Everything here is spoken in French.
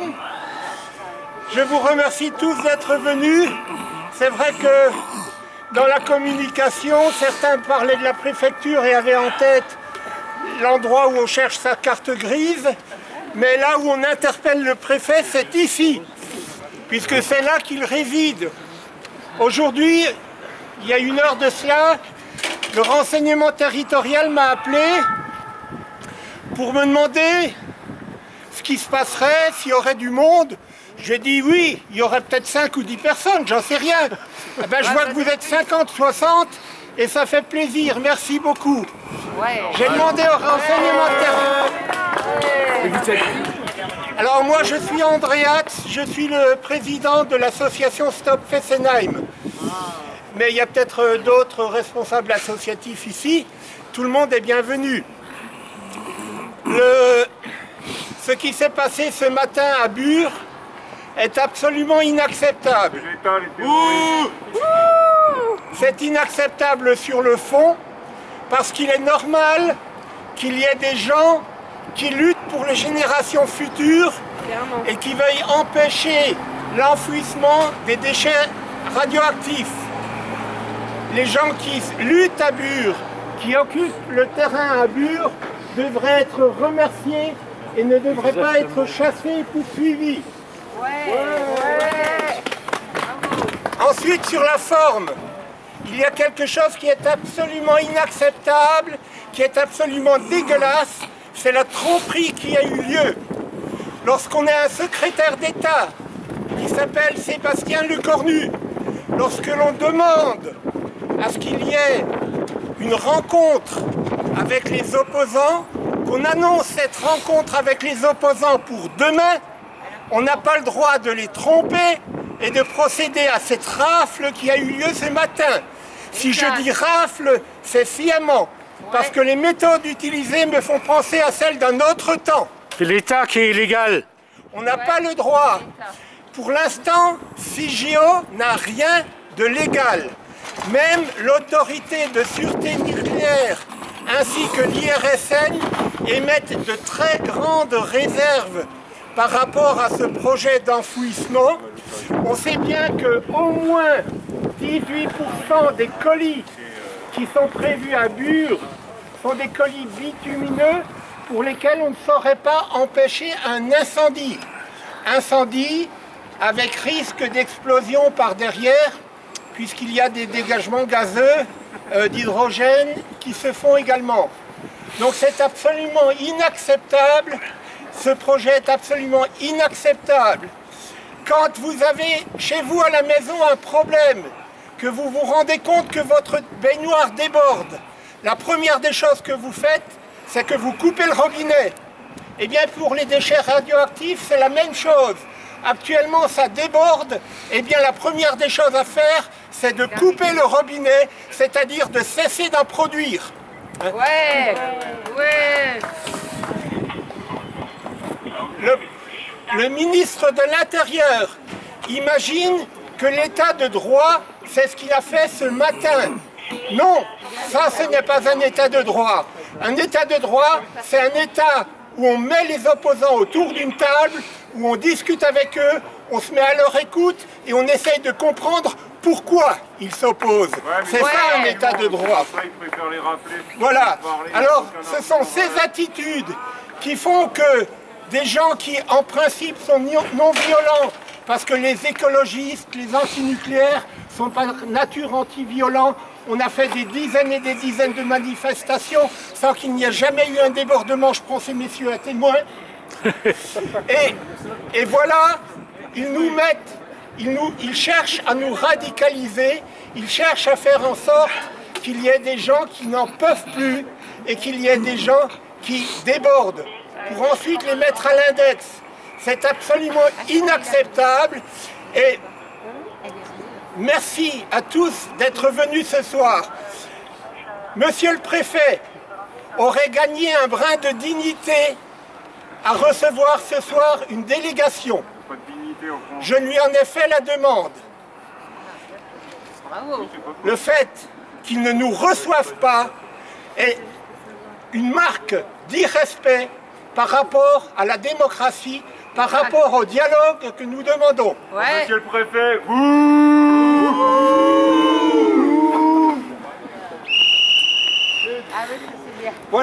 mesdames. Je vous remercie tous d'être venus. C'est vrai que dans la communication, certains parlaient de la préfecture et avaient en tête l'endroit où on cherche sa carte grise. Mais là où on interpelle le préfet, c'est ici, puisque c'est là qu'il réside. Aujourd'hui, il y a une heure de cela, le renseignement territorial m'a appelé pour me demander ce qui se passerait s'il y aurait du monde. J'ai dit oui, il y aurait peut-être 5 ou 10 personnes, j'en sais rien. Eh ben, je vois que vous êtes 50, 60 et ça fait plaisir, merci beaucoup. J'ai demandé au renseignement territorial. Alors moi je suis Andréat, je suis le président de l'association Stop Fessenheim. Mais il y a peut-être d'autres responsables associatifs ici. Tout le monde est bienvenu. Ce qui s'est passé ce matin à Bure est absolument inacceptable. C'est inacceptable sur le fond parce qu'il est normal qu'il y ait des gens qui luttent pour les générations futures et qui veuillent empêcher l'enfouissement des déchets radioactifs. Les gens qui luttent à Bure, qui occupent le terrain à Bure, devraient être remerciés et ne devraient pas être chassés et poursuivis. Ensuite, sur la forme, il y a quelque chose qui est absolument inacceptable, qui est absolument dégueulasse, c'est la tromperie qui a eu lieu. Lorsqu'on a un secrétaire d'État qui s'appelle Sébastien Lecornu, lorsque l'on demande à ce qu'il y ait une rencontre avec les opposants, qu'on annonce cette rencontre avec les opposants pour demain, on n'a pas le droit de les tromper et de procéder à cette rafle qui a eu lieu ce matin. Si je dis rafle, c'est sciemment, parce que les méthodes utilisées me font penser à celles d'un autre temps. C'est l'État qui est illégal. On n'a pas le droit. Pour l'instant, CIGEO n'a rien de légal. Même l'autorité de sûreté nucléaire ainsi que l'IRSN émettent de très grandes réserves par rapport à ce projet d'enfouissement. On sait bien qu'au moins 18% des colis qui sont prévus à Bure sont des colis bitumineux pour lesquels on ne saurait pas empêcher un incendie. Incendie avec risque d'explosion par derrière, puisqu'il y a des dégagements gazeux d'hydrogène qui se font également. Donc c'est absolument inacceptable, ce projet est absolument inacceptable. Quand vous avez chez vous à la maison un problème, que vous vous rendez compte que votre baignoire déborde, la première des choses que vous faites, c'est que vous coupez le robinet. Eh bien pour les déchets radioactifs, c'est la même chose. Actuellement, ça déborde. Eh bien la première des choses à faire, c'est de couper le robinet, c'est-à-dire de cesser d'en produire. Le ministre de l'Intérieur imagine que l'état de droit, c'est ce qu'il a fait ce matin. Non, ça ce n'est pas un état de droit. Un état de droit, c'est un état où on met les opposants autour d'une table, où on discute avec eux, on se met à leur écoute et on essaye de comprendre pourquoi ils s'opposent. C'est ça un état de droit. Voilà. Alors, ce sont ces attitudes qui font que des gens qui, en principe, sont non violents, parce que les écologistes, les antinucléaires sont par nature anti-violents. On a fait des dizaines et des dizaines de manifestations sans qu'il n'y ait jamais eu un débordement. Je prends ces messieurs à témoin. Et voilà, ils nous mettent, ils cherchent à nous radicaliser, ils cherchent à faire en sorte qu'il y ait des gens qui n'en peuvent plus et qu'il y ait des gens qui débordent pour ensuite les mettre à l'index. C'est absolument inacceptable et merci à tous d'être venus ce soir. Monsieur le préfet aurait gagné un brin de dignité à recevoir ce soir une délégation. Je lui en ai fait la demande. Le fait qu'ils ne nous reçoivent pas est une marque d'irrespect par rapport à la démocratie par rapport au dialogue que nous demandons. Ouais. Monsieur le préfet, Ah oui, c'est bien. Voilà.